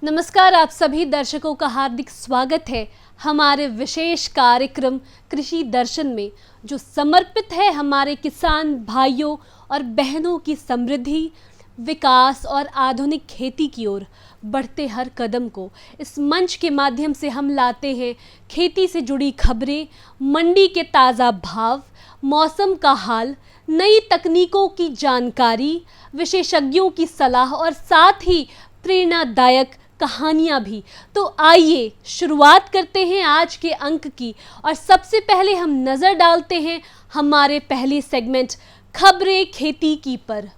नमस्कार, आप सभी दर्शकों का हार्दिक स्वागत है हमारे विशेष कार्यक्रम कृषि दर्शन में, जो समर्पित है हमारे किसान भाइयों और बहनों की समृद्धि, विकास और आधुनिक खेती की ओर बढ़ते हर कदम को। इस मंच के माध्यम से हम लाते हैं खेती से जुड़ी खबरें, मंडी के ताज़ा भाव, मौसम का हाल, नई तकनीकों की जानकारी, विशेषज्ञों की सलाह और साथ ही प्रेरणादायक कहानियाँ भी। तो आइए शुरुआत करते हैं आज के अंक की, और सबसे पहले हम नज़र डालते हैं हमारे पहले सेगमेंट खबरें खेती की पर।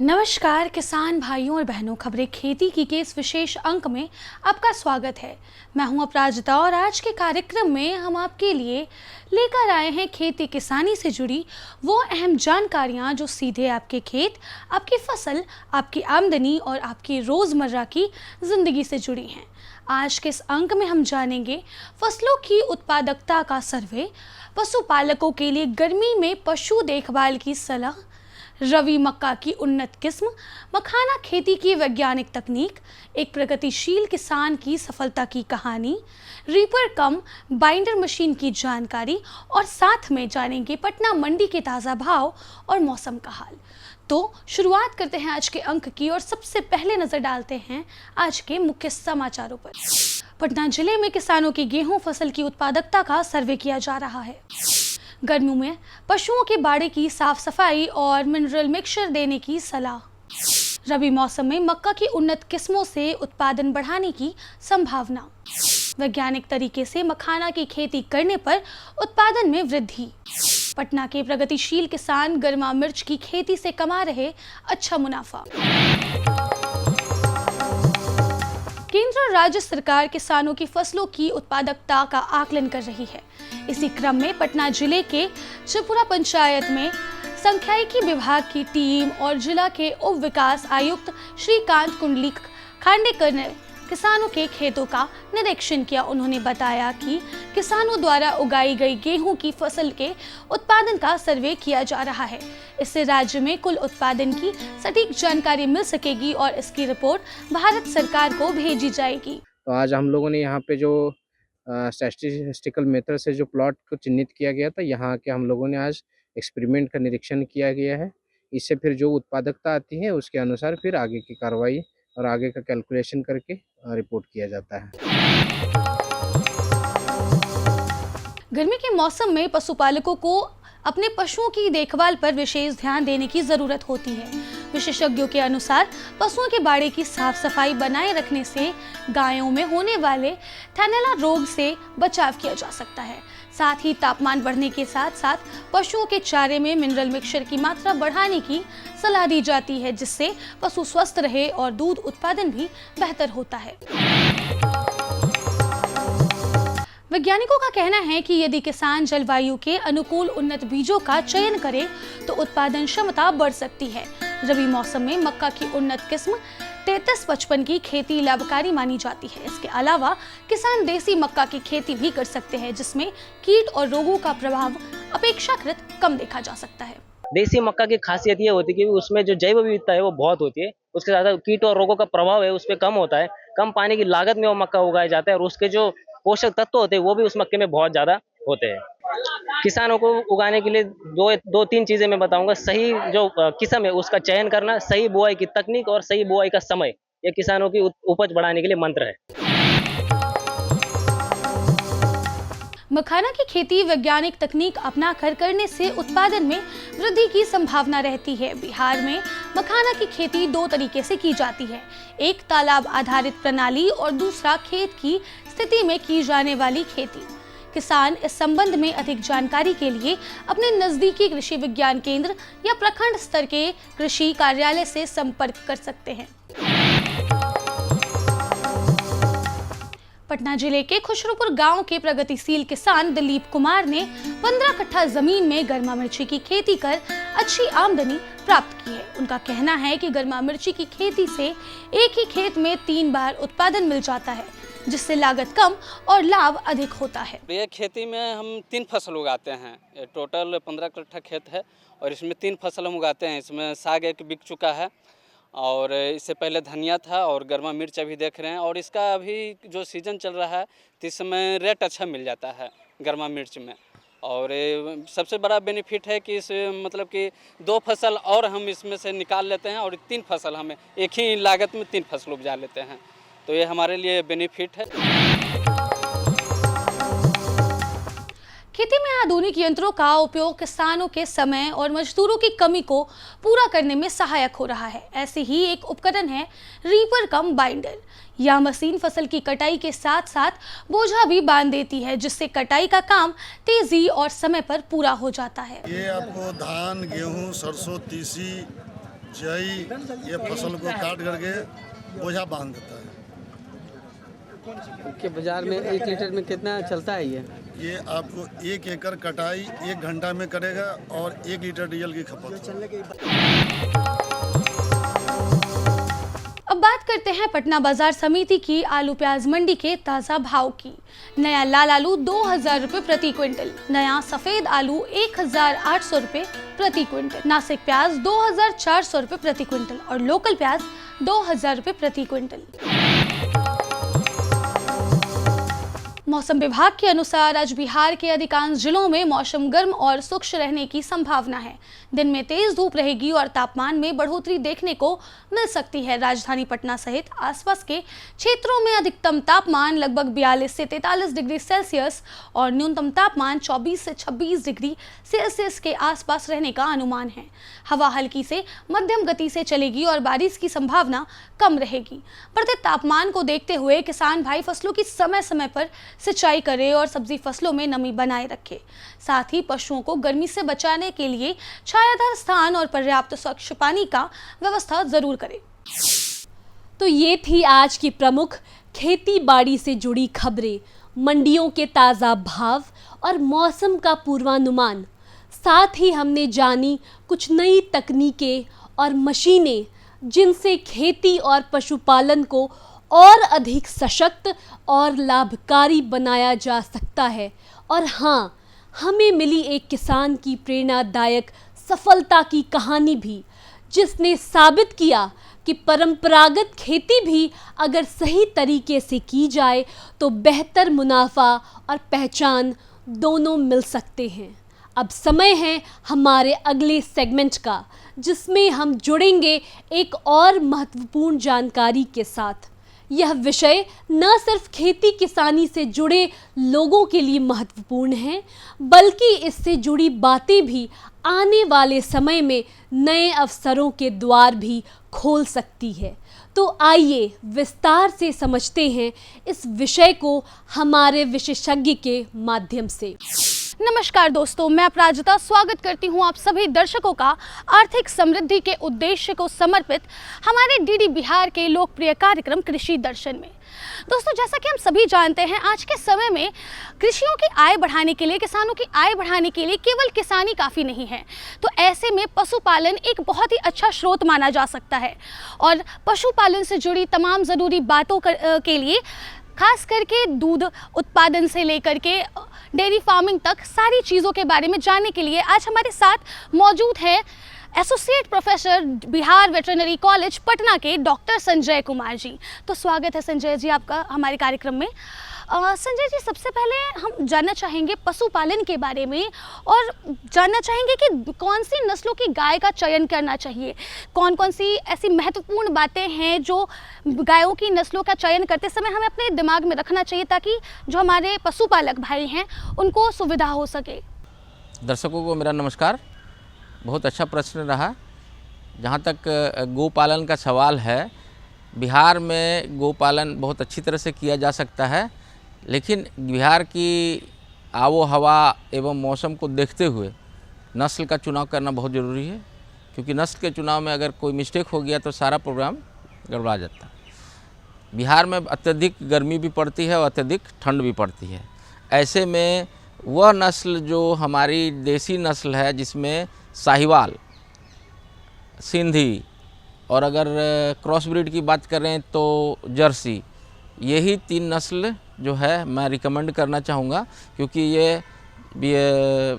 नमस्कार किसान भाइयों और बहनों, खबरें खेती की के इस विशेष अंक में आपका स्वागत है। मैं हूं अपराजिता और आज के कार्यक्रम में हम आपके लिए लेकर आए हैं खेती किसानी से जुड़ी वो अहम जानकारियां जो सीधे आपके खेत, आपकी फसल, आपकी आमदनी और आपकी रोज़मर्रा की ज़िंदगी से जुड़ी हैं। आज के इस अंक में हम जानेंगे फसलों की उत्पादकता का सर्वे, पशुपालकों के लिए गर्मी में पशु देखभाल की सलाह, रवि मक्का की उन्नत किस्म, मखाना खेती की वैज्ञानिक तकनीक, एक प्रगतिशील किसान की सफलता की कहानी, रीपर कम बाइंडर मशीन की जानकारी और साथ में जानेंगे पटना मंडी के ताज़ा भाव और मौसम का हाल। तो शुरुआत करते हैं आज के अंक की और सबसे पहले नज़र डालते हैं आज के मुख्य समाचारों पर। पटना जिले में किसानों की गेहूं फसल की उत्पादकता का सर्वे किया जा रहा है। गर्मियों में पशुओं के बाड़े की साफ सफाई और मिनरल मिक्सचर देने की सलाह। रबी मौसम में मक्का की उन्नत किस्मों से उत्पादन बढ़ाने की संभावना। वैज्ञानिक तरीके से मखाना की खेती करने पर उत्पादन में वृद्धि। पटना के प्रगतिशील किसान गर्मा मिर्च की खेती से कमा रहे अच्छा मुनाफा। केंद्र और राज्य सरकार किसानों की फसलों की उत्पादकता का आकलन कर रही है। इसी क्रम में पटना जिले के शिवपुरा पंचायत में सांख्यिकी विभाग की टीम और जिला के उप विकास आयुक्त श्रीकांत कुंडली खांडेकर ने किसानों के खेतों का निरीक्षण किया। उन्होंने बताया कि किसानों द्वारा उगाई गई गेहूं की फसल के उत्पादन का सर्वे किया जा रहा है। इससे राज्य में कुल उत्पादन की सटीक जानकारी मिल सकेगी और इसकी रिपोर्ट भारत सरकार को भेजी जाएगी। तो आज हम लोगों ने यहाँ पे जो स्टैटिस्टिकल मेथड से जो प्लॉट को चिन्हित किया गया था, यहाँ के हम लोगों ने आज एक्सपेरिमेंट का निरीक्षण किया गया है। इससे फिर जो उत्पादकता आती है उसके अनुसार फिर आगे की कार्रवाई और आगे का कैलकुलेशन करके रिपोर्ट किया जाता है। गर्मी के मौसम में पशुपालकों को अपने पशुओं की देखभाल पर विशेष ध्यान देने की जरूरत होती है। विशेषज्ञों के अनुसार पशुओं के बाड़े की साफ सफाई बनाए रखने से गायों में होने वाले थैलेला रोग से बचाव किया जा सकता है। साथ ही तापमान बढ़ने के साथ साथ पशुओं के चारे में मिनरल मिक्सचर की मात्रा बढ़ाने की सलाह दी जाती है, जिससे पशु स्वस्थ रहे और दूध उत्पादन भी बेहतर होता है। वैज्ञानिकों का कहना है कि यदि किसान जलवायु के अनुकूल उन्नत बीजों का चयन करे तो उत्पादन क्षमता बढ़ सकती है। रबी मौसम में मक्का की उन्नत किस्म 3355 की खेती लाभकारी मानी जाती है। इसके अलावा किसान देसी मक्का की खेती भी कर सकते हैं, जिसमें कीट और रोगों का प्रभाव अपेक्षाकृत कम देखा जा सकता है। देसी मक्का की खासियत ये होती है कि उसमें जो जैव विविधता है वो बहुत होती है। उसके साथ कीट और रोगों का प्रभाव है उस पर कम होता है। कम पानी की लागत में वो मक्का उगाया जाता है और उसके जो पोषक तत्व होते हैं वो भी उस मक्के में बहुत ज्यादा होते हैं। किसानों को उगाने के लिए दो तीन चीजें मैं बताऊंगा। सही जो किस्म है उसका चयन करना, सही बुआई की तकनीक और सही बुआई का समय, ये किसानों की उपज बढ़ाने के लिए मंत्र है। मखाना की खेती वैज्ञानिक तकनीक अपनाकर करने से उत्पादन में वृद्धि की संभावना रहती है। बिहार में मखाना की खेती दो तरीके से की जाती है, एक तालाब आधारित प्रणाली और दूसरा खेत की स्थिति में की जाने वाली खेती। किसान इस संबंध में अधिक जानकारी के लिए अपने नजदीकी कृषि विज्ञान केंद्र या प्रखंड स्तर के कृषि कार्यालय से संपर्क कर सकते हैं। पटना जिले के खुशरूपुर गांव के प्रगतिशील किसान दिलीप कुमार ने 15 कट्ठा जमीन में गर्मा मिर्ची की खेती कर अच्छी आमदनी प्राप्त की है। उनका कहना है कि गर्मा मिर्ची की खेती से एक ही खेत में 3 बार उत्पादन मिल जाता है, जिससे लागत कम और लाभ अधिक होता है। ये खेती में हम 3 फसल उगाते हैं। ये टोटल 15 कट्ठा खेत है और इसमें 3 फसल हम उगाते हैं। इसमें साग एक बिक चुका है और इससे पहले धनिया था और गर्मा मिर्च अभी देख रहे हैं। और इसका अभी जो सीज़न चल रहा है तो इस समय रेट अच्छा मिल जाता है गर्मा मिर्च में। और सबसे बड़ा बेनिफिट है कि इस मतलब कि 2 फसल और हम इसमें से निकाल लेते हैं और 3 फसल हमें एक ही लागत में 3 फसल उपजा लेते हैं, तो ये हमारे लिए बेनिफिट है। खेती में आधुनिक यंत्रों का उपयोग किसानों के समय और मजदूरों की कमी को पूरा करने में सहायक हो रहा है। ऐसे ही एक उपकरण है रीपर कम बाइंडर। यह मशीन फसल की कटाई के साथ साथ बोझा भी बांध देती है, जिससे कटाई का काम तेजी और समय पर पूरा हो जाता है। ये आपको धान, गेहूं, सरसों, तीसी, जई ये फसल को काट करके बोझा बांध देता है। के बाजार में 1 लीटर में कितना चलता है ये आपको 1 एकड़ कटाई 1 घंटा में करेगा और 1 लीटर डीजल की खपत होगी। अब बात करते हैं पटना बाजार समिति की आलू प्याज मंडी के ताज़ा भाव की। नया लाल आलू 2000 रुपये प्रति क्विंटल, नया सफेद आलू 1800 रुपये प्रति क्विंटल, नासिक प्याज 2400 रुपये प्रति क्विंटल और लोकल प्याज 2000 रुपये प्रति क्विंटल। मौसम विभाग के अनुसार आज बिहार के अधिकांश जिलों में मौसम गर्म और शुष्क रहने की संभावना है। दिन में तेज धूप रहेगी और तापमान में बढ़ोतरी देखने को मिल सकती है। राजधानी पटना सहित आसपास के क्षेत्रों में अधिकतम तापमान लगभग 42 से 43 डिग्री सेल्सियस और न्यूनतम तापमान 24 से 26 डिग्री सेल्सियस के आसपास रहने का अनुमान है। हवा हल्की से मध्यम गति से चलेगी और बारिश की संभावना कम रहेगी। बढ़ते तापमान को देखते हुए किसान भाई फसलों की समय समय पर सिंचाई करे और सब्जी फसलों में नमी बनाए रखे। साथ ही पशुओं को गर्मी से बचाने के लिए छायादार स्थान और पर्याप्त स्वच्छ पानी का व्यवस्था जरूर करें। तो ये थी आज की प्रमुख खेती बाड़ी से जुड़ी खबरें, मंडियों के ताज़ा भाव और मौसम का पूर्वानुमान। साथ ही हमने जानी कुछ नई तकनीकें और मशीनें जिनसे खेती और पशुपालन को और अधिक सशक्त और लाभकारी बनाया जा सकता है। और हाँ, हमें मिली एक किसान की प्रेरणादायक सफलता की कहानी भी, जिसने साबित किया कि परंपरागत खेती भी अगर सही तरीके से की जाए तो बेहतर मुनाफा और पहचान दोनों मिल सकते हैं। अब समय है हमारे अगले सेगमेंट का, जिसमें हम जुड़ेंगे एक और महत्वपूर्ण जानकारी के साथ। यह विषय न सिर्फ खेती किसानी से जुड़े लोगों के लिए महत्वपूर्ण है, बल्कि इससे जुड़ी बातें भी आने वाले समय में नए अवसरों के द्वार भी खोल सकती है। तो आइए विस्तार से समझते हैं इस विषय को हमारे विशेषज्ञ के माध्यम से। नमस्कार दोस्तों, मैं अपराजिता स्वागत करती हूं आप सभी दर्शकों का आर्थिक समृद्धि के उद्देश्य को समर्पित हमारे डीडी बिहार के लोकप्रिय कार्यक्रम कृषि दर्शन में। दोस्तों, जैसा कि हम सभी जानते हैं, आज के समय में कृषियों की आय बढ़ाने के लिए, किसानों की आय बढ़ाने के लिए केवल किसानी काफ़ी नहीं है। तो ऐसे में पशुपालन एक बहुत ही अच्छा स्रोत माना जा सकता है और पशुपालन से जुड़ी तमाम ज़रूरी बातों के लिए, खास करके दूध उत्पादन से लेकर के डेयरी फार्मिंग तक सारी चीज़ों के बारे में जानने के लिए आज हमारे साथ मौजूद है associate professor Bihar veterinary college Patna के डॉक्टर संजय कुमार जी। तो स्वागत है संजय जी आपका हमारे कार्यक्रम में। संजय जी, सबसे पहले हम जानना चाहेंगे पशुपालन के बारे में और जानना चाहेंगे कि कौन सी नस्लों की गाय का चयन करना चाहिए, कौन कौन सी ऐसी महत्वपूर्ण बातें हैं जो गायों की नस्लों का चयन करते समय हमें अपने दिमाग में रखना चाहिए ताकि जो हमारे पशुपालक भाई हैं उनको सुविधा हो सके। दर्शकों को मेरा नमस्कार। बहुत अच्छा प्रश्न रहा। जहाँ तक गोपालन का सवाल है, बिहार में गोपालन बहुत अच्छी तरह से किया जा सकता है, लेकिन बिहार की आबो हवा एवं मौसम को देखते हुए नस्ल का चुनाव करना बहुत ज़रूरी है, क्योंकि नस्ल के चुनाव में अगर कोई मिस्टेक हो गया तो सारा प्रोग्राम गड़बड़ा जाता है। बिहार में अत्यधिक गर्मी भी पड़ती है और अत्यधिक ठंड भी पड़ती है। ऐसे में वह नस्ल जो हमारी देसी नस्ल है, जिसमें साहिवाल, सिंधी और अगर क्रॉस ब्रीड की बात करें तो जर्सी, यही 3 नस्ल जो है मैं रिकमेंड करना चाहूँगा, क्योंकि ये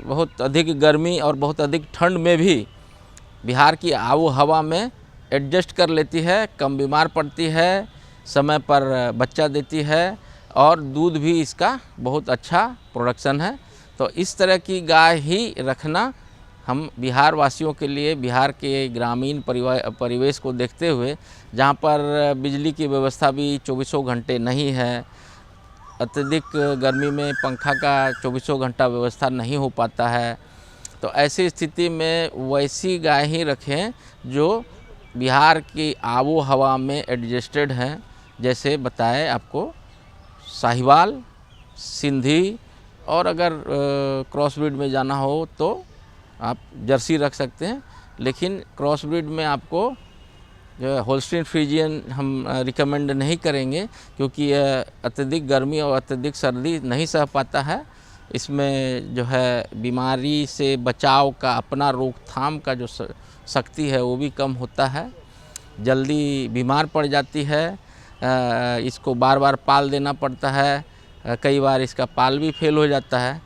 बहुत अधिक गर्मी और बहुत अधिक ठंड में भी बिहार की आबो हवा में एडजस्ट कर लेती है, कम बीमार पड़ती है, समय पर बच्चा देती है और दूध भी इसका बहुत अच्छा प्रोडक्शन है। तो इस तरह की गाय ही रखना हम बिहार वासियों के लिए, बिहार के ग्रामीण परिवेश को देखते हुए, जहाँ पर बिजली की व्यवस्था भी 24 घंटे नहीं है, अत्यधिक गर्मी में पंखा का 24 घंटा व्यवस्था नहीं हो पाता है, तो ऐसी स्थिति में वैसी गाय ही रखें जो बिहार की आबो हवा में एडजस्टेड हैं। जैसे बताए आपको साहिवाल, सिंधी, और अगर क्रॉस ब्रीड में जाना हो तो आप जर्सी रख सकते हैं। लेकिन क्रॉस ब्रीड में आपको जो है होल्स्टीन फ्रीजियन हम रिकमेंड नहीं करेंगे, क्योंकि यह अत्यधिक गर्मी और अत्यधिक सर्दी नहीं सह पाता है। इसमें जो है बीमारी से बचाव का, अपना रोकथाम का जो शक्ति है वो भी कम होता है, जल्दी बीमार पड़ जाती है, इसको बार बार पाल देना पड़ता है, कई बार इसका पाल भी फेल हो जाता है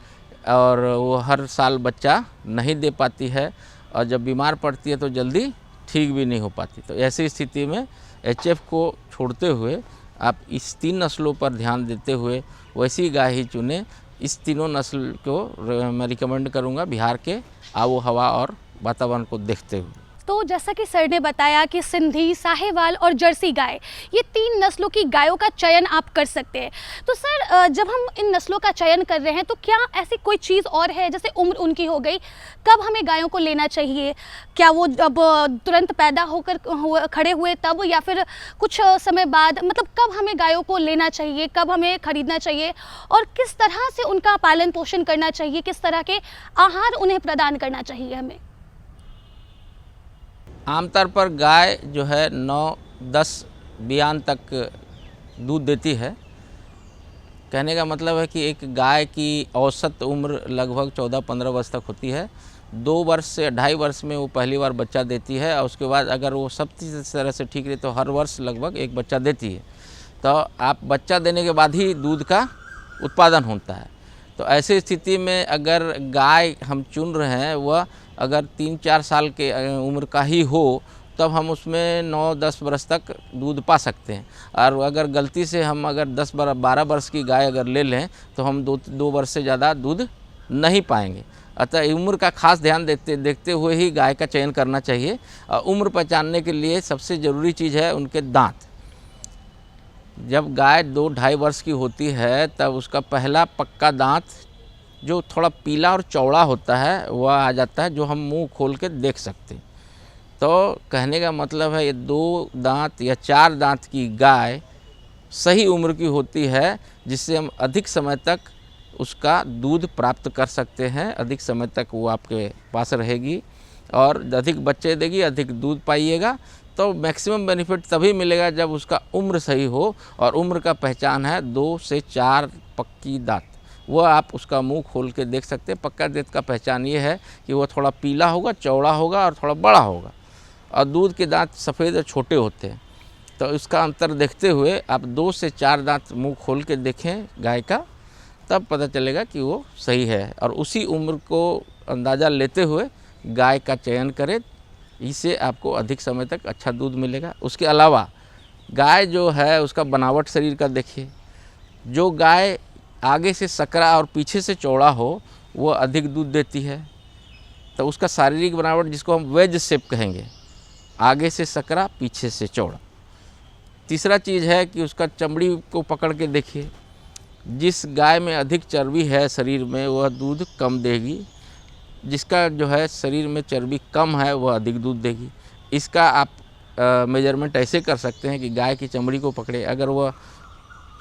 और वो हर साल बच्चा नहीं दे पाती है, और जब बीमार पड़ती है तो जल्दी ठीक भी नहीं हो पाती। तो ऐसी स्थिति में HF को छोड़ते हुए आप इस 3 नस्लों पर ध्यान देते हुए वैसी गाय ही चुनें। इस तीनों नस्ल को मैं रिकमेंड करूंगा बिहार के आबो हवा और वातावरण को देखते हुए। तो जैसा कि सर ने बताया कि सिंधी, साहिवाल और जर्सी गाय, ये 3 नस्लों की गायों का चयन आप कर सकते हैं। तो सर जब हम इन नस्लों का चयन कर रहे हैं तो क्या ऐसी कोई चीज़ और है, जैसे उम्र उनकी हो गई, कब हमें गायों को लेना चाहिए? क्या वो अब तुरंत पैदा होकर खड़े हुए तब, या फिर कुछ समय बाद, मतलब कब हमें गायों को लेना चाहिए, कब हमें खरीदना चाहिए और किस तरह से उनका पालन पोषण करना चाहिए, किस तरह के आहार उन्हें प्रदान करना चाहिए हमें? आमतौर पर गाय जो है 9-10 बियान तक दूध देती है। कहने का मतलब है कि एक गाय की औसत उम्र लगभग 14-15 वर्ष तक होती है। 2 वर्ष से 2.5 वर्ष में वो पहली बार बच्चा देती है, और उसके बाद अगर वो सब तरह से ठीक रहे तो हर वर्ष लगभग एक बच्चा देती है। तो आप बच्चा देने के बाद ही दूध का उत्पादन होता है। तो ऐसी स्थिति में अगर गाय हम चुन रहे हैं वह अगर 3-4 साल के उम्र का ही हो, तब हम उसमें 9-10 वर्ष तक दूध पा सकते हैं। और अगर गलती से हम अगर 10-12 वर्ष की गाय अगर ले लें तो हम 2 वर्ष से ज़्यादा दूध नहीं पाएंगे। अतः उम्र का खास ध्यान देखते हुए ही गाय का चयन करना चाहिए। उम्र पहचानने के लिए सबसे ज़रूरी चीज़ है उनके दांत। जब गाय 2-2.5 वर्ष की होती है तब उसका पहला पक्का दांत जो थोड़ा पीला और चौड़ा होता है वह आ जाता है, जो हम मुंह खोल के देख सकते हैं। तो कहने का मतलब है ये 2 दांत या 4 दांत की गाय सही उम्र की होती है, जिससे हम अधिक समय तक उसका दूध प्राप्त कर सकते हैं। अधिक समय तक वो आपके पास रहेगी और अधिक बच्चे देगी, अधिक दूध पाइएगा। तो मैक्सिमम बेनिफिट तभी मिलेगा जब उसका उम्र सही हो, और उम्र का पहचान है 2 से 4 पक्की दांत। वह आप उसका मुंह खोल के देख सकते हैं। पक्का दांत का पहचान ये है कि वह थोड़ा पीला होगा, चौड़ा होगा और थोड़ा बड़ा होगा, और दूध के दांत सफ़ेद और छोटे होते हैं। तो इसका अंतर देखते हुए आप 2 से 4 दांत मुंह खोल के देखें गाय का, तब पता चलेगा कि वो सही है, और उसी उम्र को अंदाज़ा लेते हुए गाय का चयन करें। इससे आपको अधिक समय तक अच्छा दूध मिलेगा। उसके अलावा गाय जो है उसका बनावट शरीर का देखिए। जो गाय आगे से सकरा और पीछे से चौड़ा हो वो अधिक दूध देती है। तो उसका शारीरिक बनावट जिसको हम वेज शेप कहेंगे, आगे से सकरा पीछे से चौड़ा। तीसरा चीज़ है कि उसका चमड़ी को पकड़ के देखिए। जिस गाय में अधिक चर्बी है शरीर में वह दूध कम देगी, जिसका जो है शरीर में चर्बी कम है वह अधिक दूध देगी। इसका आप मेजरमेंट ऐसे कर सकते हैं कि गाय की चमड़ी को पकड़े, अगर वह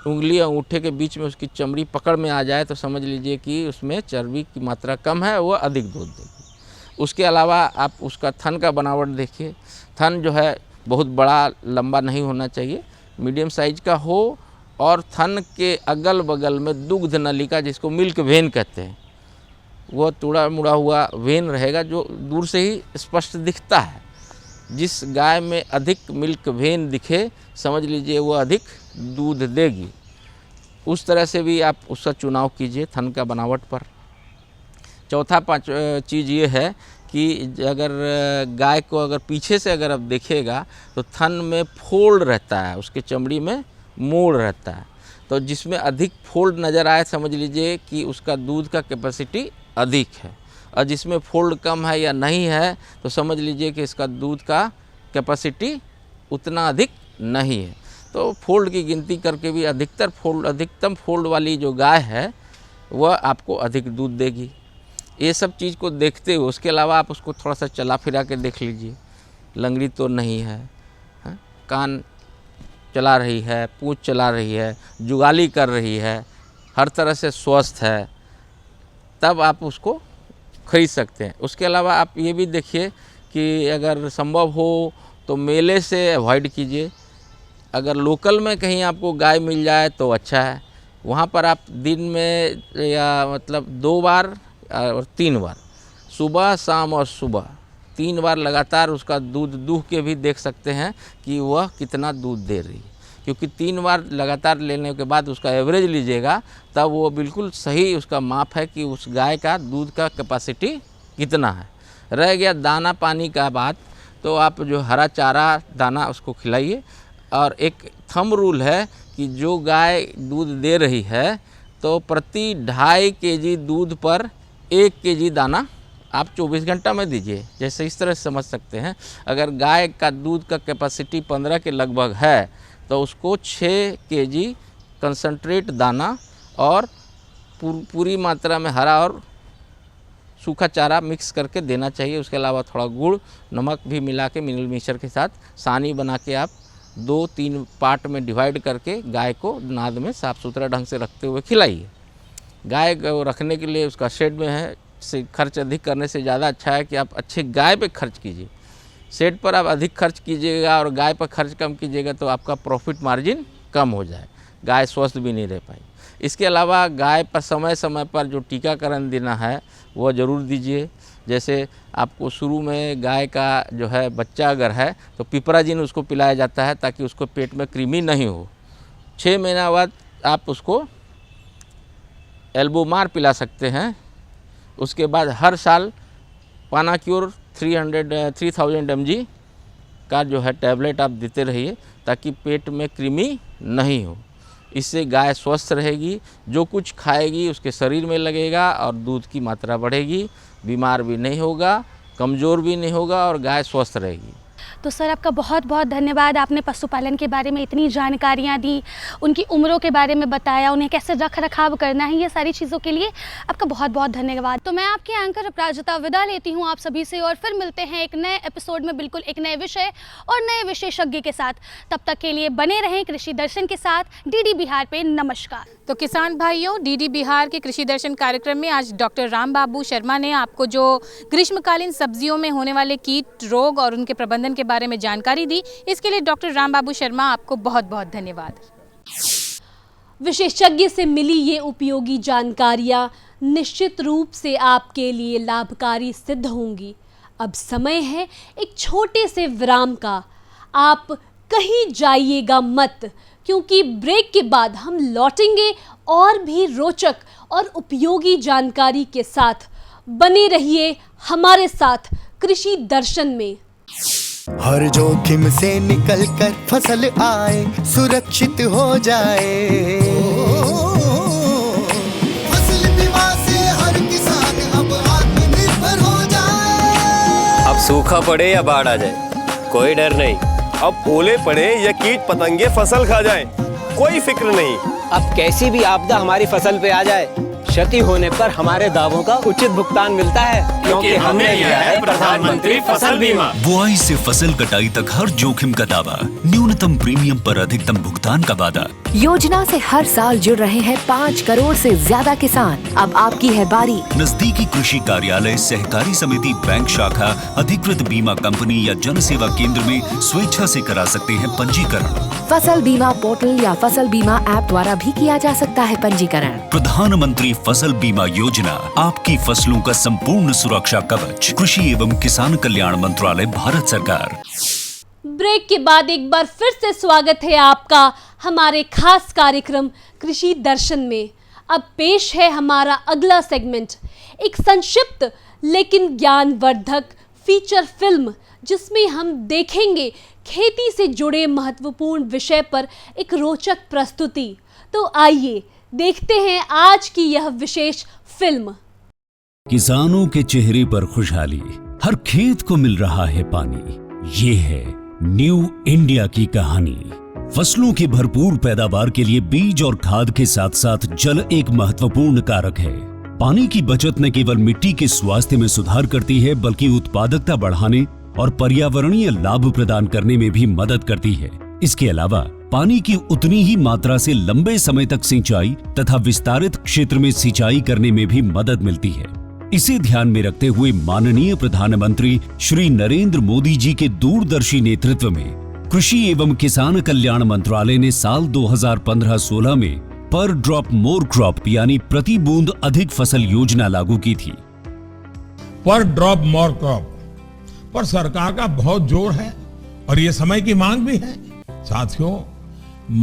उंगली और अंगूठे के बीच में उसकी चमड़ी पकड़ में आ जाए तो समझ लीजिए कि उसमें चर्बी की मात्रा कम है, वह अधिक दूध देगी। उसके अलावा आप उसका थन का बनावट देखिए। थन जो है बहुत बड़ा लंबा नहीं होना चाहिए, मीडियम साइज का हो, और थन के अगल बगल में दुग्ध नलिका जिसको मिल्क वेन कहते हैं वो टुड़ा मुड़ा हुआ वेन रहेगा, जो दूर से ही स्पष्ट दिखता है। जिस गाय में अधिक मिल्क वेन दिखे समझ लीजिए वो अधिक दूध देगी, उस तरह से भी आप उसका चुनाव कीजिए थन का बनावट पर। चौथा चीज़ ये है कि अगर गाय को अगर पीछे से अगर आप देखिएगा तो थन में फोल्ड रहता है, उसके चमड़ी में मोड़ रहता है, तो जिसमें अधिक फोल्ड नज़र आए समझ लीजिए कि उसका दूध का कैपेसिटी अधिक है, और जिसमें फोल्ड कम है या नहीं है तो समझ लीजिए कि इसका दूध का कैपेसिटी उतना अधिक नहीं है। तो फोल्ड की गिनती करके भी अधिकतम फोल्ड वाली जो गाय है वह आपको अधिक दूध देगी। ये सब चीज़ को देखते हुए उसके अलावा आप उसको थोड़ा सा चला फिरा के देख लीजिए, लंगड़ी तो नहीं है, कान चला रही है, पूँछ चला रही है, जुगाली कर रही है, हर तरह से स्वस्थ है, तब आप उसको खरीद सकते हैं। उसके अलावा आप ये भी देखिए कि अगर संभव हो तो मेले से अवॉइड कीजिए। अगर लोकल में कहीं आपको गाय मिल जाए तो अच्छा है, वहाँ पर आप दिन में या मतलब 2 बार और 3 बार, सुबह शाम और सुबह 3 बार लगातार उसका दूध दूह के भी देख सकते हैं कि वह कितना दूध दे रही है, क्योंकि 3 बार लगातार लेने के बाद उसका एवरेज लीजिएगा तब वो बिल्कुल सही उसका माप है कि उस गाय का दूध का कैपेसिटी कितना है। रह गया दाना पानी का बात, तो आप जो हरा चारा दाना उसको खिलाइए, और एक थंब रूल है कि जो गाय दूध दे रही है तो प्रति 2.5 kg दूध पर 1 kg दाना आप 24 घंटा में दीजिए। जैसे इस तरह से समझ सकते हैं, अगर गाय का दूध का कैपेसिटी 15 के लगभग है तो उसको 6 kg कंसंट्रेट दाना और पूरी मात्रा में हरा और सूखा चारा मिक्स करके देना चाहिए। उसके अलावा थोड़ा गुड़ नमक भी मिला के मिनरल मिक्सचर के साथ सानी बना के आप 2-3 पार्ट में डिवाइड करके गाय को नाद में साफ़ सुथरा ढंग से रखते हुए खिलाइए। गाय को रखने के लिए उसका शेड में है, से खर्च अधिक करने से ज़्यादा अच्छा है कि आप अच्छे गाय पे खर्च कीजिए। शेड पर आप अधिक खर्च कीजिएगा और गाय पर खर्च कम कीजिएगा तो आपका प्रॉफिट मार्जिन कम हो जाए, गाय स्वस्थ भी नहीं रह पाई। इसके अलावा गाय पर समय समय पर जो टीकाकरण देना है वह ज़रूर दीजिए। जैसे आपको शुरू में गाय का जो है बच्चा अगर है तो पिपराजिन उसको पिलाया जाता है ताकि उसको पेट में कृमि नहीं हो। 6 महीना बाद आप उसको एल्बोमार पिला सकते हैं। उसके बाद हर साल पानाक्योर 3000 mg का जो है टैबलेट आप देते रहिए ताकि पेट में कृमि नहीं हो। इससे गाय स्वस्थ रहेगी, जो कुछ खाएगी उसके शरीर में लगेगा और दूध की मात्रा बढ़ेगी, बीमार भी नहीं होगा, कमज़ोर भी नहीं होगा और गाय स्वस्थ रहेगी। तो सर आपका बहुत बहुत धन्यवाद, आपने पशुपालन के बारे में इतनी जानकारियाँ दी, उनकी उम्रों के बारे में बताया, उन्हें कैसे रख रखाव करना है, ये सारी चीज़ों के लिए आपका बहुत बहुत धन्यवाद। तो मैं आपके एंकर अपराजिता विदा लेती हूँ आप सभी से, और फिर मिलते हैं एक नए एपिसोड में बिल्कुल एक नए विषय और नए विशेषज्ञ के साथ। तब तक के लिए बने रहें कृषि दर्शन के साथ डीडी बिहार पे। नमस्कार। तो किसान भाइयों, डीडी बिहार के कृषि दर्शन कार्यक्रम में आज डॉक्टर रामबाबू शर्मा ने आपको जो ग्रीष्मकालीन सब्जियों में होने वाले कीट रोग और उनके प्रबंधन के बारे में जानकारी दी, इसके लिए डॉक्टर रामबाबू शर्मा आपको बहुत बहुत धन्यवाद। विशेषज्ञ से मिली ये उपयोगी जानकारियां निश्चित रूप से आपके लिए लाभकारी सिद्ध होंगी। अब समय है एक छोटे से विराम का। आप कहीं जाइएगा मत, क्योंकि ब्रेक के बाद हम लौटेंगे और भी रोचक और उपयोगी जानकारी के साथ। बने रहिए हमारे साथ कृषि दर्शन में। हर जोखिम से निकल कर फसल आए, सुरक्षित हो जाए। फसल बीमा से हर किसान अब आत्मनिर्भर हो जाए। अब सूखा पड़े या बाढ़ आ जाए, कोई डर नहीं। अब ओले पड़े या कीट पतंगे फसल खा जाए, कोई फिक्र नहीं। अब कैसी भी आपदा हमारी फसल पे आ जाए, क्षति होने पर हमारे दावों का उचित भुगतान मिलता है, क्योंकि हमने लिया है प्रधानमंत्री फसल बीमा। बुआई से फसल कटाई तक हर जोखिम का दावा, न्यूनतम प्रीमियम पर अधिकतम भुगतान का वादा। योजना से हर साल जुड़ रहे हैं 5 करोड़ से ज्यादा किसान। अब आपकी है बारी। नजदीकी कृषि कार्यालय, सहकारी समिति, बैंक शाखा, अधिकृत बीमा कंपनी या जन सेवा केंद्र में स्वेच्छा से करा सकते हैं पंजीकरण। फसल बीमा पोर्टल या फसल बीमा ऐप द्वारा भी किया जा सकता है पंजीकरण। प्रधानमंत्री फसल बीमा योजना, आपकी फसलों का संपूर्ण सुरक्षा कवच। कृषि एवं किसान कल्याण मंत्रालय, भारत सरकार। ब्रेक के बाद एक बार फिर से स्वागत है आपका हमारे खास कार्यक्रम कृषि दर्शन में। अब पेश है हमारा अगला सेगमेंट, एक संक्षिप्त लेकिन ज्ञानवर्धक फीचर फिल्म जिसमें हम देखेंगे खेती से जुड़े महत्वपूर्ण विषय पर एक रोचक प्रस्तुति। तो आइए देखते हैं आज की यह विशेष फिल्म। किसानों के चेहरे पर खुशहाली, हर खेत को मिल रहा है पानी। ये है न्यू इंडिया की कहानी। फसलों की भरपूर पैदावार के लिए बीज और खाद के साथ साथ जल एक महत्वपूर्ण कारक है। पानी की बचत न केवल मिट्टी के स्वास्थ्य में सुधार करती है बल्कि उत्पादकता बढ़ाने और पर्यावरणीय लाभ प्रदान करने में भी मदद करती है। इसके अलावा पानी की उतनी ही मात्रा से लंबे समय तक सिंचाई तथा विस्तारित क्षेत्र में सिंचाई करने में भी मदद मिलती है। इसे ध्यान में रखते हुए माननीय प्रधानमंत्री श्री नरेंद्र मोदी जी के दूरदर्शी नेतृत्व में कृषि एवं किसान कल्याण मंत्रालय ने साल 2015-16 में पर ड्रॉप मोर क्रॉप यानी प्रति बूंद अधिक फसल योजना लागू की थी। पर ड्रॉप मोर क्रॉप पर सरकार का बहुत जोर है और ये समय की मांग भी है। साथियों,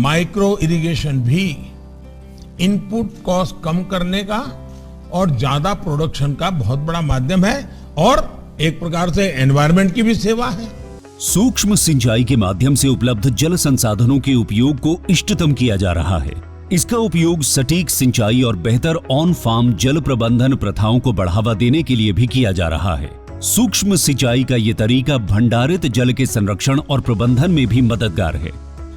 माइक्रो इरिगेशन भी इनपुट कॉस्ट कम करने का और ज्यादा प्रोडक्शन का बहुत बड़ा माध्यम है और एक प्रकार से एनवायरनमेंट की भी सेवा है। सूक्ष्म सिंचाई के माध्यम से उपलब्ध जल संसाधनों के उपयोग को इष्टतम किया जा रहा है। इसका उपयोग सटीक सिंचाई और बेहतर ऑन फार्म जल प्रबंधन प्रथाओं को बढ़ावा देने के लिए भी किया जा रहा है। सूक्ष्म सिंचाई का ये तरीका भंडारित जल के संरक्षण और प्रबंधन में भी मददगार है।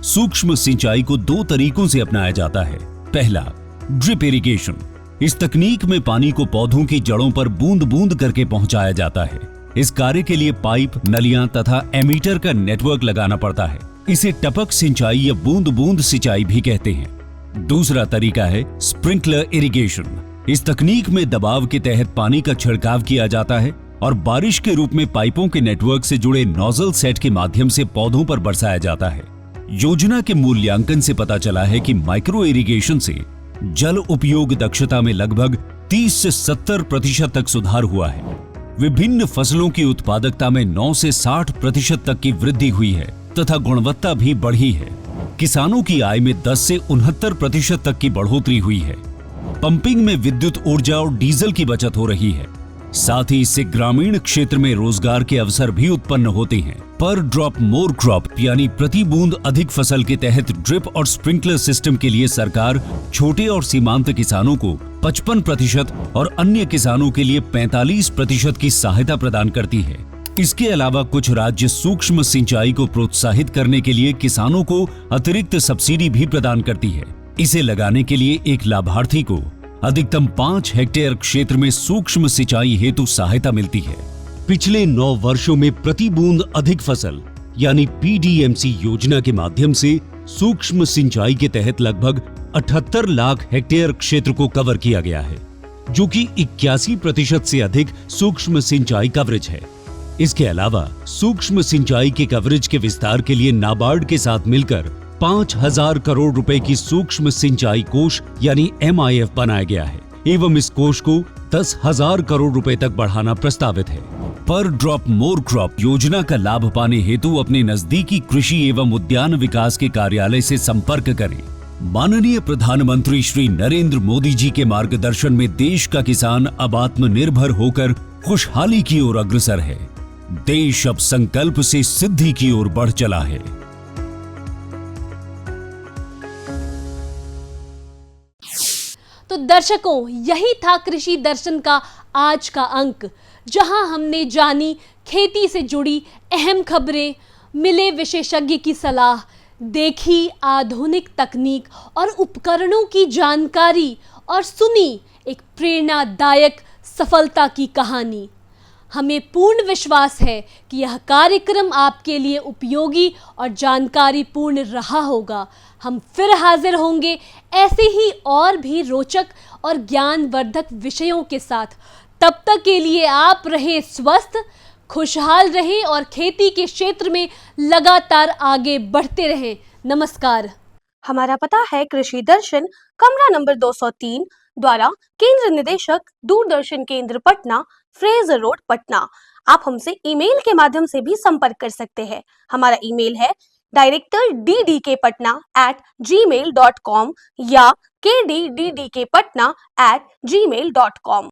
सूक्ष्म सिंचाई को दो तरीकों से अपनाया जाता है। पहला, ड्रिप इरिगेशन। इस तकनीक में पानी को पौधों की जड़ों पर बूंद बूंद करके पहुंचाया जाता है। इस कार्य के लिए पाइप, नलियां तथा एमीटर का नेटवर्क लगाना पड़ता है। इसे टपक सिंचाई या बूंद बूंद सिंचाई भी कहते हैं। दूसरा तरीका है स्प्रिंकलर इरिगेशन। इस तकनीक में दबाव के तहत पानी का छिड़काव किया जाता है और बारिश के रूप में पाइपों के नेटवर्क से जुड़े नोजल सेट के माध्यम से पौधों पर बरसाया जाता है। योजना के मूल्यांकन से पता चला है कि माइक्रो इरिगेशन से जल उपयोग दक्षता में लगभग 30 से 70% तक सुधार हुआ है। विभिन्न फसलों की उत्पादकता में 9 से 60% तक की वृद्धि हुई है तथा गुणवत्ता भी बढ़ी है। किसानों की आय में 10 से 69% तक की बढ़ोतरी हुई है। पंपिंग में विद्युत ऊर्जा और डीजल की बचत हो रही है। साथ ही इससे ग्रामीण क्षेत्र में रोजगार के अवसर भी उत्पन्न होते हैं। पर ड्रॉप मोर क्रॉप यानी प्रति बूंद अधिक फसल के तहत ड्रिप और स्प्रिंकलर सिस्टम के लिए सरकार छोटे और सीमांत किसानों को 55% और अन्य किसानों के लिए 45% की सहायता प्रदान करती है। इसके अलावा कुछ राज्य सूक्ष्म सिंचाई को प्रोत्साहित करने के लिए किसानों को अतिरिक्त सब्सिडी भी प्रदान करती है। इसे लगाने के लिए एक लाभार्थी को अधिकतम 5 हेक्टेयर क्षेत्र में सूक्ष्म सिंचाई हेतु सहायता मिलती है। पिछले 9 वर्षों में प्रति बूंद अधिक फसल यानी पीडीएमसी योजना के माध्यम से सूक्ष्म सिंचाई के तहत लगभग 78 लाख हेक्टेयर क्षेत्र को कवर किया गया है, जो कि 81% से अधिक सूक्ष्म सिंचाई कवरेज है। इसके अलावा सूक्ष्म सिंचाई के कवरेज के विस्तार के लिए नाबार्ड के साथ मिलकर 5,000 करोड़ रुपए की सूक्ष्म सिंचाई कोष यानी MIF बनाया गया है एवं इस कोष को 10,000 करोड़ रुपए तक बढ़ाना प्रस्तावित है। पर ड्रॉप मोर क्रॉप योजना का लाभ पाने हेतु अपने नजदीकी कृषि एवं उद्यान विकास के कार्यालय से संपर्क करें। माननीय प्रधानमंत्री श्री नरेंद्र मोदी जी के मार्गदर्शन में देश का किसान अब आत्मनिर्भर होकर खुशहाली की ओर अग्रसर है। देश अब संकल्प से सिद्धि की ओर बढ़ चला है। तो दर्शकों, यही था कृषि दर्शन का आज का अंक, जहां हमने जानी खेती से जुड़ी अहम खबरें, मिले विशेषज्ञ की सलाह, देखी आधुनिक तकनीक और उपकरणों की जानकारी और सुनी एक प्रेरणादायक सफलता की कहानी। हमें पूर्ण विश्वास है कि यह कार्यक्रम आपके लिए उपयोगी और जानकारीपूर्ण रहा होगा। हम फिर हाजिर होंगे ऐसे ही और भी रोचक और ज्ञानवर्धक विषयों के साथ। तब तक के लिए आप रहें स्वस्थ, खुशहाल रहें और खेती के क्षेत्र में लगातार आगे बढ़ते रहें। नमस्कार। हमारा पता है कृषि दर्शन, कमरा नंबर 203, द्वारा केंद्र निदेशक, दूरदर्शन केंद्र पटना, फ्रेजर रोड, पटना। आप हमसे ईमेल के माध्यम से भी संपर्क कर सकते हैं। हमारा ईमेल है directorddkpatna@gmail.com या kddkpatna@gmail.com।